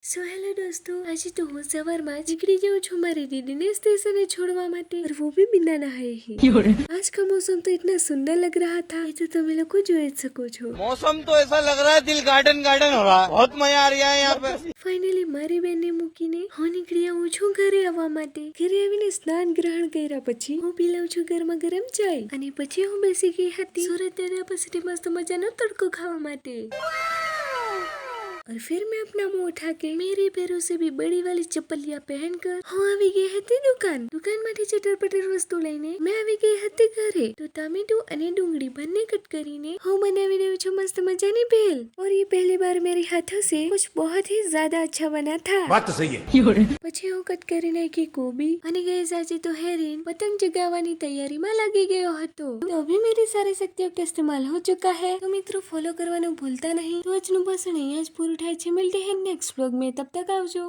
સો hello दोस्तों, आज तो હું સવારમાં જ નીકળી જાઉં છું મારી दीदी ने स्टेशन छोड़वा माटे, और वो भी बिना नहाए ही। आज का मौसम तो इतना सुंदर लग रहा था, ये तो તમે લોકો જોઈ જ શકો છો। मौसम तो ऐसा लग रहा है दिल गार्डन गार्डन हो रहा है, बहुत मजा आ रहा है यहाँ पे। ફાઇનલી મારી બેનને મૂકીને હું નીકળી આવું છું ઘરે આવવા માટે। ઘરે આવીને સ્નાન ગ્રહણ કર્યા પછી હું પી લઉં છું ગરમા ગરમ ચાય, અને પછી હું બેસી ગઈ હતી સુરત યુનિવર્સિટી મસ્ત મજાનો તડકો ખાવા માટે। और फिर मैं अपना मुंह उठा के मेरे पैरों से भी बड़ी वाली चप्पलियां पहनकर હું આવી ગઈ હતી દુકાનમાંથી ચટર-પટર વસ્તુ લઈને मैं આવી ગઈ હતી ઘરે। તો ટામેટું અને ડુંગળી બંને કટ કરીને હું બનાવી રહી છું મસ્ત મજાની ભેલ, और ये पहली बार मेरे हाथों से कुछ बहुत ही ज्यादा अच्छा बना था। बात तो सही है। પછી હું કટ કરી નાખી કોબી, અને ગઈ સાચી તો હેરીન પતંગ જગાવવાની તૈયારીમાં લાગી ગયો હતો। તો અભી मेरी सारी शक्तियों का इस्तेमाल हो चुका है। तो મિત્રો ફોલો કરવાનું ભૂલતા નહીં। તો આજનું ભાષણ અહીંયા જ પૂરું થાય છે। મળते हैं नेक्स्ट व्लॉग में, तब तक આવજો।